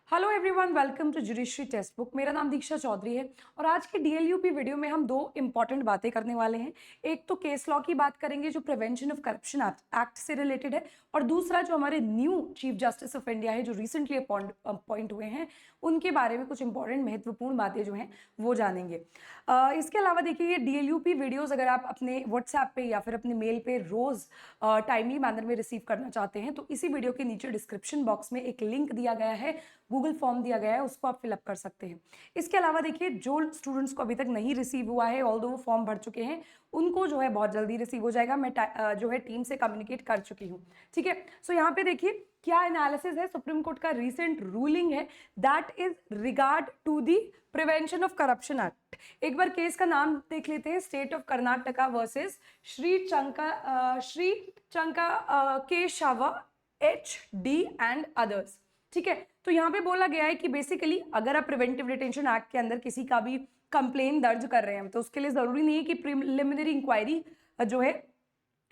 Hello everyone, welcome to judiciary textbook. मेरा नाम दीक्षा चौधरी है और आज के डीएलयूपी वीडियो में हम दो इंपॉर्टेंट बातें करने वाले हैं। एक तो केस लॉ की बात करेंगे जो प्रिवेंशन ऑफ करप्शन एक्ट से रिलेटेड है, और दूसरा जो हमारे new chief justice of India है जो रिसेंटली अपॉइंट हुए हैं, उनके बारे में कुछ इंपॉर्टेंट महत्वपूर्ण बातें जो हैं वो जानेंगे। इसके अलावा देखिए, ये डीएलयूपी वीडियोज़ अगर आप अपने व्हाट्सएप पे या फिर अपने मेल पे रोज़ टाइमली मैनर में रिसीव करना चाहते हैं तो इसी वीडियो के नीचे डिस्क्रिप्शन बॉक्स में एक लिंक दिया गया है, गूगल फॉर्म दिया गया है, उसको आप फिलअप कर सकते हैं। इसके अलावा देखिए, जो स्टूडेंट्स को अभी तक नहीं रिसीव हुआ है, ऑल्दो वो फॉर्म भर चुके हैं, उनको जो है बहुत जल्दी रिसीव हो जाएगा। मैं जो है टीम से कम्युनिकेट कर चुकी हूँ। ठीक है, सो यहाँ पे देखिए क्या एनालिसिस है। सुप्रीम कोर्ट का रीसेंट रूलिंग है that is regard to the prevention of corruption act. एक बार केस का नाम देख लेते हैं, state of Karnataka versus Shri Chanka Keshav HD and others. ठीक है, तो यहाँ पे बोला गया है कि बेसिकली अगर आप प्रिवेंटिव डिटेंशन एक्ट के अंदर किसी का भी कंप्लेन दर्ज कर रहे हैं तो उसके लिए जरूरी नहीं है कि प्रिलिमिनरी इंक्वायरी जो है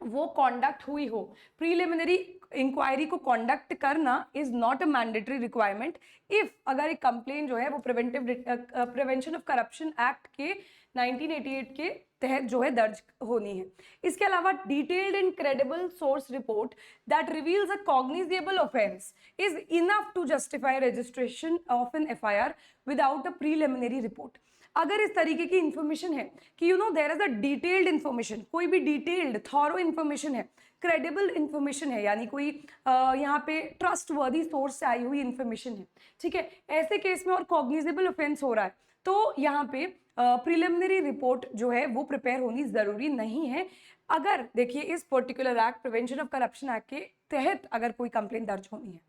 वो कंडक्ट हुई हो। प्रीलिमिनरी इंक्वायरी को कंडक्ट करना is not a mandatory requirement if अगर एक कंप्लेन जो है वो प्रिवेंशन ऑफ करप्शन एक्ट के 1988 के तहत जो है दर्ज होनी है। इसके अलावा detailed and credible source report that reveals a cognizable offence is enough to justify registration of an FIR without a preliminary report. अगर इस तरीके की इंफॉर्मेशन है कि there is a detailed information, कोई भी डिटेल्ड थॉरो इंफॉर्मेशन है, credible information है, यानी कोई यहाँ पे ट्रस्ट वर्दी सोर्स से आई हुई इंफॉर्मेशन है, ठीक है, ऐसे केस में और कॉग्निजेबल ऑफेंस हो रहा है तो यहाँ पे प्रिलिमिनरी रिपोर्ट जो है वो प्रिपेयर होनी जरूरी नहीं है। अगर देखिए इस particular act prevention of corruption act के तहत अगर कोई कंप्लेंट दर्ज होनी है।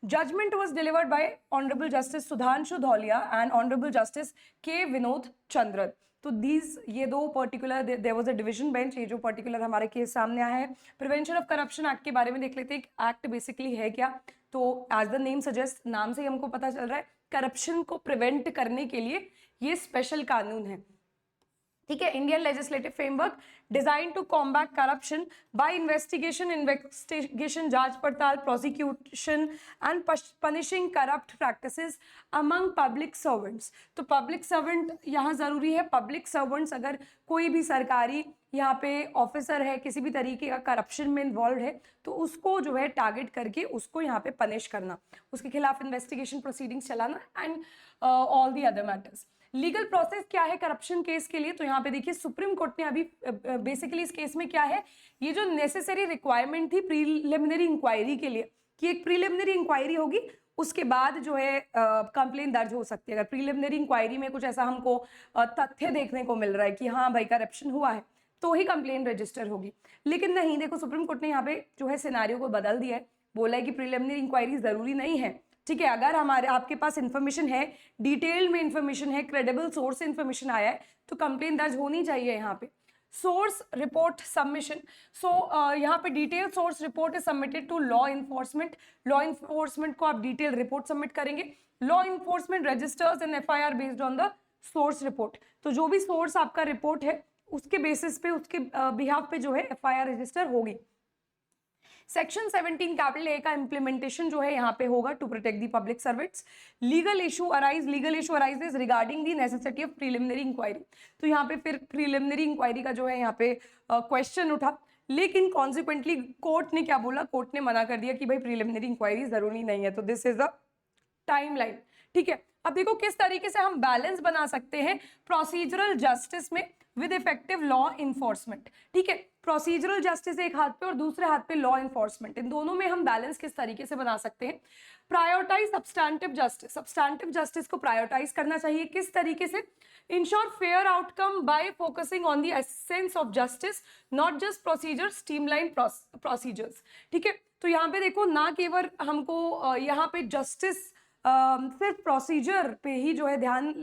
Judgment was delivered by Honorable Justice Sudhanshu Dhaulia and Honorable Justice K. Vinod Chandran. तो ये दो particular there was a division bench. ये जो पर्टिकुलर हमारे केस सामने आया है, प्रिवेंशन ऑफ करप्शन एक्ट के बारे में देख लेते हैं। एक्ट बेसिकली है क्या, तो एज द नेम सजेस्ट, नाम से ही हमको पता चल रहा है करप्शन को प्रिवेंट करने के लिए ये स्पेशल कानून है। ठीक है, Indian legislative framework design to combat corruption by investigation, जांच पड़ताल, prosecution and punishing corrupt practices among public servants. तो पब्लिक सर्वेंट यहाँ जरूरी है। पब्लिक सर्वेंट्स अगर कोई भी सरकारी यहाँ पे ऑफिसर है, किसी भी तरीके का करप्शन में इन्वॉल्व है तो उसको जो है टारगेट करके उसको यहाँ पे पनिश करना, उसके खिलाफ इन्वेस्टिगेशन प्रोसीडिंग्स चलाना and all the other matters. Legal process क्या है करप्शन केस के लिए, तो यहाँ पे देखिए सुप्रीम कोर्ट ने अभी बेसिकली इस केस में क्या है, ये जो नेसेसरी रिक्वायरमेंट थी प्रीलिमिनरी इंक्वायरी के लिए कि एक प्रीलिमिनरी इंक्वायरी होगी उसके बाद जो है कंप्लेन दर्ज हो सकती है। अगर प्रीलिमिनरी इंक्वायरी में कुछ ऐसा हमको तथ्य देखने को मिल रहा है कि हाँ भाई करप्शन हुआ है तो ही कंप्लेन रजिस्टर होगी, लेकिन नहीं, देखो सुप्रीम कोर्ट ने यहाँ पे जो है सिनारियो को बदल दिया है। बोला है कि प्रीलिमिनरी इंक्वायरी जरूरी नहीं है। ठीक है, अगर आपके पास इंफॉर्मेशन है, डिटेल में इंफॉर्मेशन है, क्रेडिबल सोर्स से इंफॉर्मेशन आया है तो कंप्लेन दर्ज होनी चाहिए। यहाँ पे सोर्स रिपोर्ट सबमिशन, यहाँ पे detail source report is submitted to law enforcement. Law enforcement को आप डिटेल रिपोर्ट सबमिट करेंगे। Law enforcement registers an FIR based on the source report. तो जो भी सोर्स आपका रिपोर्ट है उसके बेसिस पे, उसके बिहाफ पे जो है FIR रजिस्टर होगी। सेक्शन 17 कैपिटल A का इंप्लीमेंटेशन जो है यहाँ पे होगा to protect the public servants. Legal issue arises regarding the necessity of preliminary inquiry. तो यहाँ पे फिर प्रीलिमिनरी इंक्वायरी का जो है यहाँ पे क्वेश्चन उठा, लेकिन कॉन्सिक्वेंटली कोर्ट ने क्या बोला, कोर्ट ने मना कर दिया कि भाई प्रीलिमिनरी इंक्वायरी जरूरी नहीं है। तो दिस इज द टाइमलाइन। ठीक है, अब देखो किस तरीके से हम बैलेंस बना सकते हैं प्रोसीजरल जस्टिस में विद इफेक्टिव लॉ इन्फोर्समेंट। ठीक है, प्रोसीजरल जस्टिस एक हाथ पे और दूसरे हाथ पे लॉ इन्फोर्समेंट, इन दोनों में हम बैलेंस किस तरीके से बना सकते हैं। Prioritise substantive justice, substantive justice को प्रायोरिटाइज करना चाहिए। किस तरीके से, ensure fair outcome by focusing on the essence of justice, not just procedure, streamline procedures. ठीक है, तो यहाँ पे देखो ना केवल हमको यहाँ पे जस्टिस सिर्फ प्रोसीजर पे ही जो है ध्यान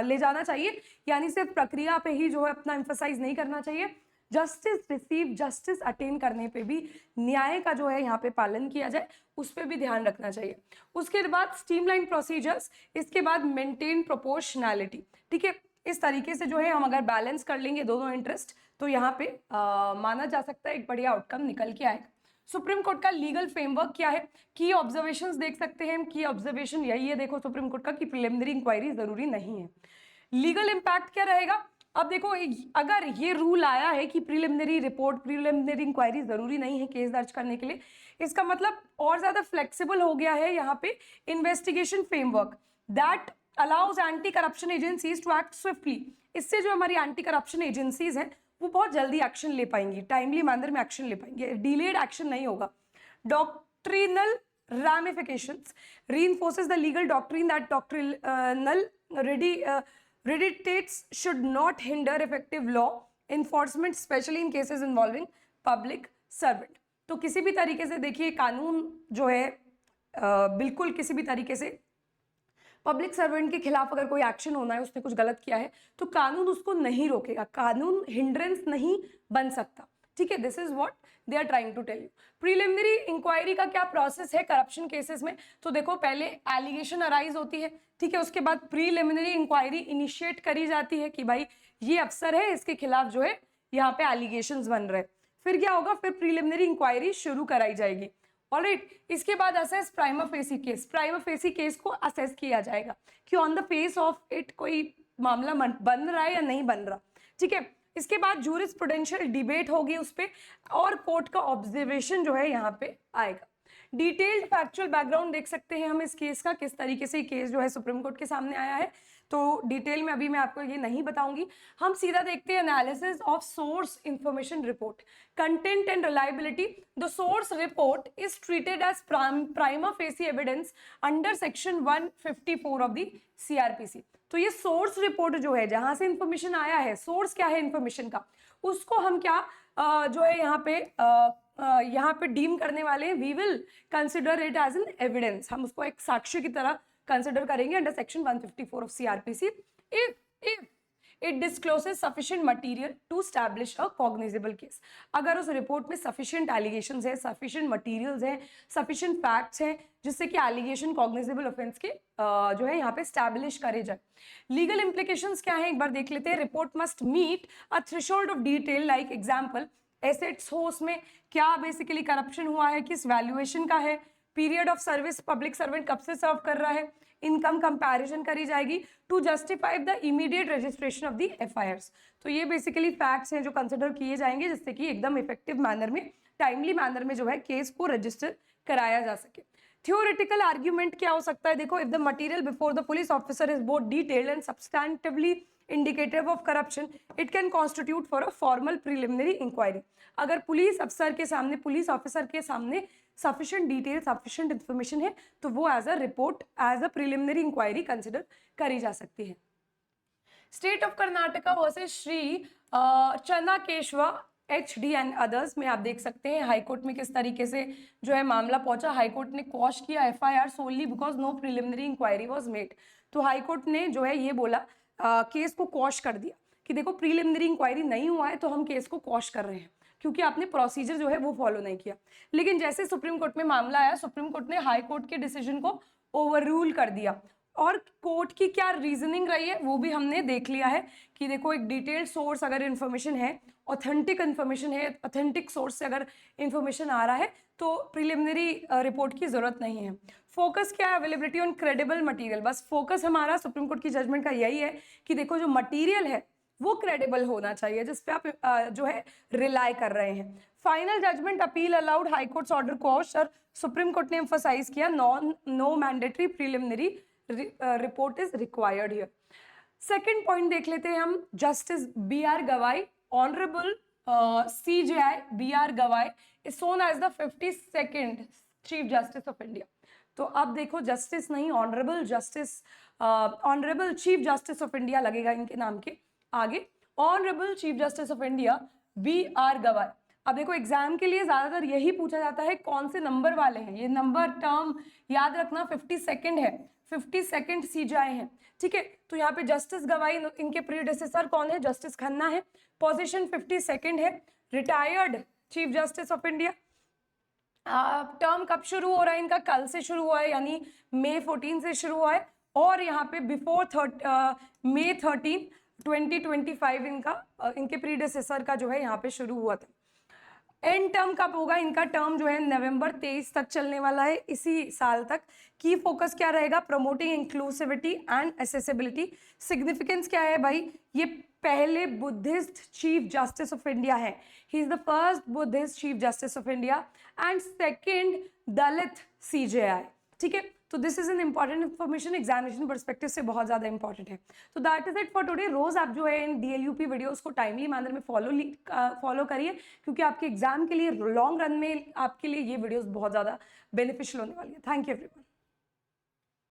ले जाना चाहिए, यानी सिर्फ प्रक्रिया पे ही जो है अपना एम्फसाइज नहीं करना चाहिए। जस्टिस रिसीव, जस्टिस अटेन करने पे भी न्याय का जो है यहाँ पे पालन किया जाए, उस पर भी ध्यान रखना चाहिए। उसके बाद स्ट्रीमलाइन प्रोसीजर्स, इसके बाद मेंटेन प्रोपोर्शनैलिटी। ठीक है, इस तरीके से जो है हम अगर बैलेंस कर लेंगे दोनों इंटरेस्ट तो यहाँ पे माना जा सकता है एक बढ़िया आउटकम निकल के आएगा। सुप्रीम कोर्ट का लीगल फ्रेमवर्क क्या है, की ऑब्जर्वेशंस देख सकते हैं हम। की ऑब्जर्वेशन यही है देखो सुप्रीम कोर्ट का, कि प्रिलिमिनरी इंक्वायरी जरूरी नहीं है। लीगल इम्पैक्ट क्या रहेगा, अब देखो अगर ये रूल आया है कि प्रिलिमिनरी रिपोर्ट, प्रिलिमिनरी इंक्वायरी जरूरी नहीं है केस दर्ज करने के लिए, इसका मतलब और ज्यादा फ्लेक्सिबल हो गया है यहाँ पे investigation framework that allows anti corruption agencies to act swiftly. इससे जो हमारी एंटी करप्शन एजेंसीज हैं वो बहुत जल्दी एक्शन ले पाएंगी, टाइमली मैनर में एक्शन ले पाएंगे, डिलेड एक्शन नहीं होगा। Doctrinal ramifications reinforces the legal doctrine that doctrinal redactates should not hinder effective law enforcement, especially in cases involving public servant। तो किसी भी तरीके से देखिए कानून जो है बिल्कुल किसी भी तरीके से पब्लिक सर्वेंट के खिलाफ अगर कोई एक्शन होना है, उसने कुछ गलत किया है, तो कानून उसको नहीं रोकेगा, कानून हिंड्रेंस नहीं बन सकता। ठीक है, this is what they are trying to tell you. Preliminary inquiry का क्या प्रोसेस है करप्शन केसेस में, तो देखो पहले एलिगेशन अराइज होती है, ठीक है, उसके बाद प्रीलिमिनरी इंक्वायरी इनिशिएट करी जाती है कि भाई ये अफसर है, इसके खिलाफ जो है यहाँ पे एलिगेशंस बन रहे। फिर क्या होगा, फिर प्रीलिमिनरी इंक्वायरी शुरू कराई जाएगी। ऑलराइट, इसके बाद assess prima facie case, prima facie case को असेस किया जाएगा कि on the face of it कोई मामला बन रहा है या नहीं बन रहा। ठीक है, इसके बाद जूरिस्प्रूडेंशियल डिबेट होगी उस पर, और कोर्ट का ऑब्जर्वेशन जो है यहाँ पे आएगा। डिटेल्ड फैक्चुअल बैकग्राउंड देख सकते हैं हम इस केस का, किस तरीके से केस जो है सुप्रीम कोर्ट के सामने आया है, तो डिटेल में अभी मैं आपको ये नहीं बताऊंगी। हम सीधा देखते हैं analysis of source information report, content and reliability. The source report is treated as prima facie evidence under section 154 of the CrPC. तो ये सोर्स रिपोर्ट जो है, जहां से इंफॉर्मेशन आया है, सोर्स क्या है इंफॉर्मेशन का, उसको हम क्या जो है यहाँ पे डीम करने वाले हैं, we will consider it as an evidence, हम उसको एक साक्ष्य की तरह कंसिडर करेंगे under section 154 of CrPC if it discloses sufficient material to establish a cognizable case. अगर उस रिपोर्ट में सफिशिएंट एलिगेशंस है, सफिशिएंट मटेरियल्स हैं, सफिशिएंट फैक्ट्स हैं, जिससे कि एलिगेशन कॉग्निजेबल ऑफेंस के जो है यहाँ पे एस्टैब्लिश करे जाए। लीगल इंप्लीकेशंस क्या है एक बार देख लेते हैं। Report must meet a threshold of detail, like example assets हो, उसमें क्या बेसिकली करप्शन हुआ है, किस वैल्यूएशन का है, period of service, public servant कब से सर्व कर रहा है, इनकम कंपैरिजन करी जाएगी to justify the immediate registration of the FIRs. तो ये बेसिकली फैक्ट्स हैं जो कंसिडर किए जाएंगे, जिससे कि एकदम इफेक्टिव मैनर में, टाइमली मैनर में जो है केस को रजिस्टर कराया जा सके। थ्योरेटिकल आर्ग्यूमेंट क्या हो सकता है, देखो if the material before the police officer is both detailed and substantively indicative of corruption, it can constitute for a formal preliminary inquiry। अगर पुलिस अफसर के सामने, पुलिस ऑफिसर के सामने sufficient detail, sufficient information है, तो वो as a report, as a preliminary inquiry consider करी जा सकती है। State of Karnataka versus Shri Channakeshava HD and others में आप देख सकते हैं हाईकोर्ट में किस तरीके से जो है मामला पहुंचा। हाईकोर्ट ने क्वॉश किया FIR solely because no preliminary inquiry was made. तो हाईकोर्ट ने जो है ये बोला, केस को क्वॉश कर दिया कि देखो प्रीलिमिनरी इंक्वायरी नहीं हुआ है तो हम केस को क्वॉश कर रहे हैं, क्योंकि आपने प्रोसीजर जो है वो फॉलो नहीं किया। लेकिन जैसे सुप्रीम कोर्ट में मामला आया, सुप्रीम कोर्ट ने हाई कोर्ट के डिसीजन को ओवररूल कर दिया, और कोर्ट की क्या रीजनिंग रही है वो भी हमने देख लिया है कि देखो एक डिटेल्ड सोर्स अगर इन्फॉर्मेशन है, ऑथेंटिक इन्फॉर्मेशन है, ऑथेंटिक सोर्स से अगर इन्फॉर्मेशन आ रहा है तो प्रीलिमिनरी रिपोर्ट की जरूरत नहीं है। फोकस क्या है, अवेलेबिलिटी ऑन क्रेडिबल मटेरियल। बस फोकस हमारा सुप्रीम कोर्ट की जजमेंट का यही है कि देखो जो मटेरियल है वो क्रेडिबल होना चाहिए, जिस पे आप जो है रिलाई कर रहे हैं। Final judgement appeal allowed, high courts order quash, और सुप्रीम कोर्ट ने एम्फसाइज किया no mandatory preliminary report is required here. Second point देख लेते हैं हम, justice BR Gavai, honourable CJI BR Gavai is sworn as the 52nd chief justice of India. तो अब देखो जस्टिस नहीं, honourable justice, honourable chief justice of India लगेगा इनके नाम के आगे, honourable chief justice of India BR गवाई। अब देखो एग्जाम के लिए ज्यादातर यही पूछा जाता है कौन से नंबर वाले हैं, ये नंबर टर्म याद रखना, 52nd है, 52nd CJI है। ठीक है, तो यहाँ पे जस्टिस गवाई, इनके प्रीडेसेसर कौन है, जस्टिस खन्ना है, पोजीशन 52nd है, retired chief justice of India. Term कब शुरू हो रहा है इनका, कल से शुरू हुआ है, यानी May 14 से शुरू हुआ है, और यहाँ पे बिफोर May 13 2025 इनका इनके प्रीडेसेसर का जो है यहाँ पे शुरू हुआ था। एंड टर्म कब होगा इनका? टर्म जो है नवंबर 23 तक चलने वाला है, इसी साल तक। की फोकस क्या रहेगा? Promoting inclusivity and accessibility. Significance क्या है भाई? ये पहले Buddhist chief justice of India है, he is the first Buddhist chief justice of India and second Dalit CJI. ठीक है, तो this is an important information, examination perspective से बहुत ज्यादा इंपॉर्टेंट है। तो that is it for today. रोज आप जो है इन डीएलयूपी वीडियोस को टाइमली मैनर में फॉलो करिए, क्योंकि आपके एग्जाम के लिए लॉन्ग रन में आपके लिए ये वीडियोस बहुत ज्यादा बेनिफिशियल होने वाली है। Thank you everyone.